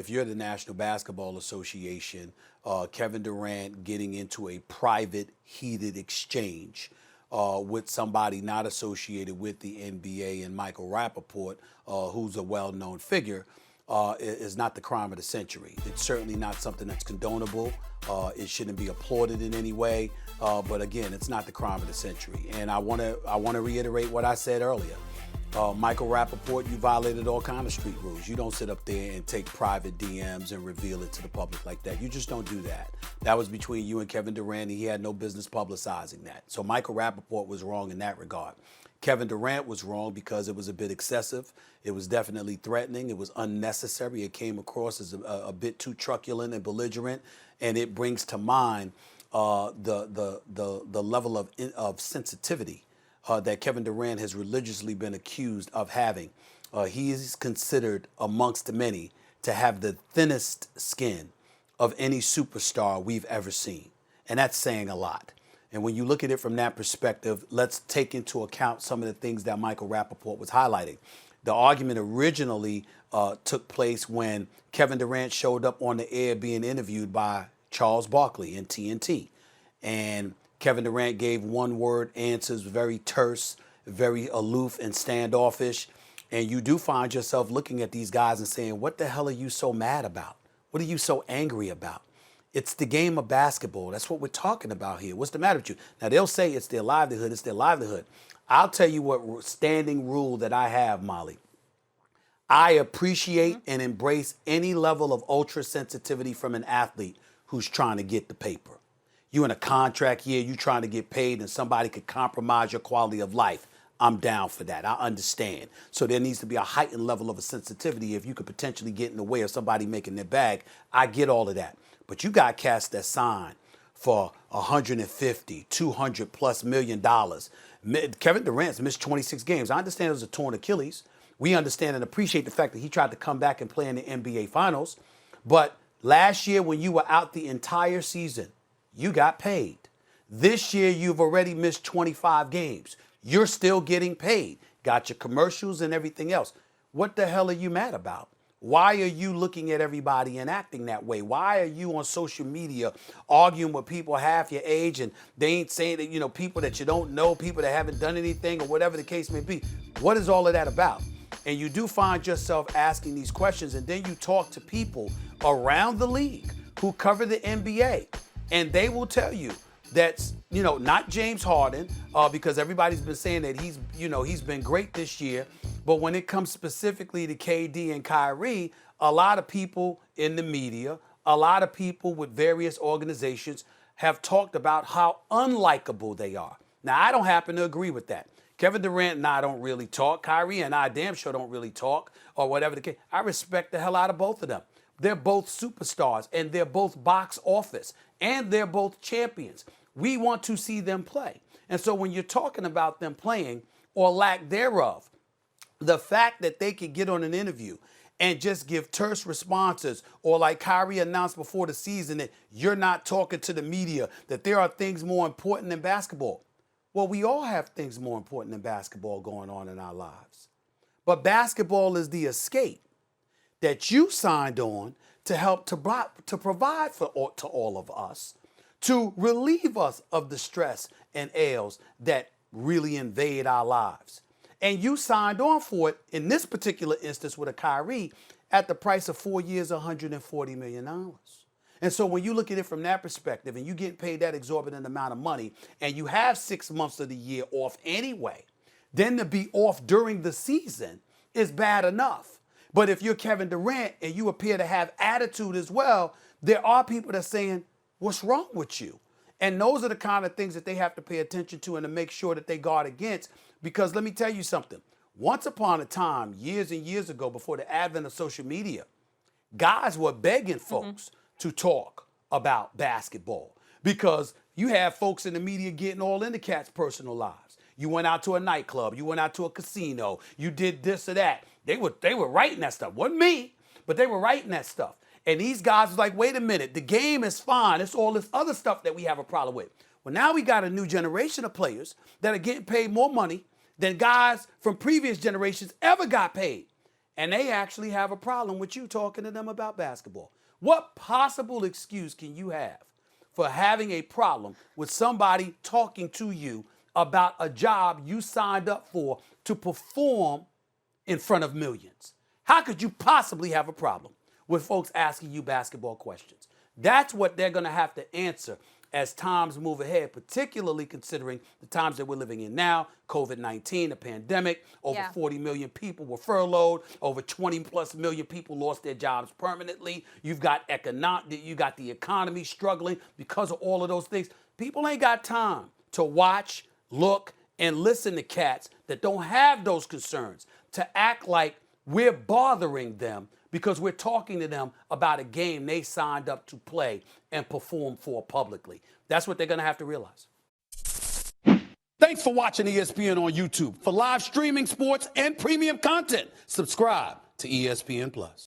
if you're the National Basketball Association, Kevin Durant getting into a private, heated exchange with somebody not associated with the NBA and Michael Rapaport, who's a well-known figure, is not the crime of the century. It's certainly not something that's condonable. It shouldn't be applauded in any way. But again, it's not the crime of the century. And I want to reiterate what I said earlier. Michael Rapaport, you violated all kind of street rules. You don't sit up there and take private DMs and reveal it to the public like that. You just don't do that. That was between you and Kevin Durant, and he had no business publicizing that. So Michael Rapaport was wrong in that regard. Kevin Durant was wrong because it was a bit excessive. It was definitely threatening. It was unnecessary. It came across as a bit too truculent and belligerent, and it brings to mind the level of sensitivity that Kevin Durant has religiously been accused of having. He is considered amongst many to have the thinnest skin of any superstar we've ever seen. And that's saying a lot. And when you look at it from that perspective, let's take into account some of the things that Michael Rapaport was highlighting. The argument originally took place when Kevin Durant showed up on the air being interviewed by Charles Barkley in TNT. And Kevin Durant gave one-word answers, very terse, very aloof and standoffish. And you do find yourself looking at these guys and saying, what the hell are you so mad about? What are you so angry about? It's the game of basketball. That's what we're talking about here. What's the matter with you? Now, they'll say it's their livelihood. It's their livelihood. I'll tell you what standing rule that I have, Molly. I appreciate and embrace any level of ultra sensitivity from an athlete who's trying to get the paper. You in a contract year, you trying to get paid, and somebody could compromise your quality of life. I'm down for that. I understand. So there needs to be a heightened level of a sensitivity if you could potentially get in the way of somebody making their bag. I get all of that. But you got cats that sign for $150, $200 plus million. Kevin Durant's missed 26 games. I understand it was a torn Achilles. We understand and appreciate the fact that he tried to come back and play in the NBA Finals. But last year when you were out the entire season, you got paid. This year, you've already missed 25 games. You're still getting paid. Got your commercials and everything else. What the hell are you mad about? Why are you looking at everybody and acting that way? Why are you on social media arguing with people half your age and they ain't saying that, people that you don't know, people that haven't done anything or whatever the case may be? What is all of that about? And you do find yourself asking these questions, and then you talk to people around the league who cover the NBA. And they will tell you that's, not James Harden, because everybody's been saying that he's been great this year. But when it comes specifically to KD and Kyrie, a lot of people in the media, a lot of people with various organizations have talked about how unlikable they are. Now, I don't happen to agree with that. Kevin Durant and I don't really talk. Kyrie and I damn sure don't really talk, or whatever the case. I respect the hell out of both of them. They're both superstars, and they're both box office, and they're both champions. We want to see them play. And so when you're talking about them playing, or lack thereof, the fact that they could get on an interview and just give terse responses, or like Kyrie announced before the season that you're not talking to the media, that there are things more important than basketball. Well, we all have things more important than basketball going on in our lives. But basketball is the escape that you signed on to help to provide to all of us, to relieve us of the stress and ails that really invade our lives. And you signed on for it in this particular instance with a Kyrie at the price of 4 years, $140 million. And so when you look at it from that perspective and you get paid that exorbitant amount of money and you have 6 months of the year off anyway, then to be off during the season is bad enough. But if you're Kevin Durant and you appear to have attitude as well, there are people that are saying, what's wrong with you? And those are the kind of things that they have to pay attention to and to make sure that they guard against. Because let me tell you something. Once upon a time, years and years ago, before the advent of social media, guys were begging folks to talk about basketball because you have folks in the media getting all into cats' personal lives. You went out to a nightclub, you went out to a casino, you did this or that. They were writing that stuff. Wasn't me, but they were writing that stuff. And these guys was like, wait a minute, the game is fine. It's all this other stuff that we have a problem with. Well, now we got a new generation of players that are getting paid more money than guys from previous generations ever got paid. and they actually have a problem with you talking to them about basketball. What possible excuse can you have for having a problem with somebody talking to you about a job you signed up for to perform in front of millions? How could you possibly have a problem with folks asking you basketball questions? That's what they're going to have to answer as times move ahead, particularly considering the times that we're living in now, COVID-19, the pandemic, over 40 million people were furloughed, over 20 plus million people lost their jobs permanently. You got the economy struggling because of all of those things. People ain't got time to watch, look, and listen to cats that don't have those concerns, to act like we're bothering them because we're talking to them about a game they signed up to play and perform for publicly. That's what they're going to have to realize. Thanks for watching ESPN on YouTube. For live streaming, sports, and premium content, subscribe to ESPN+.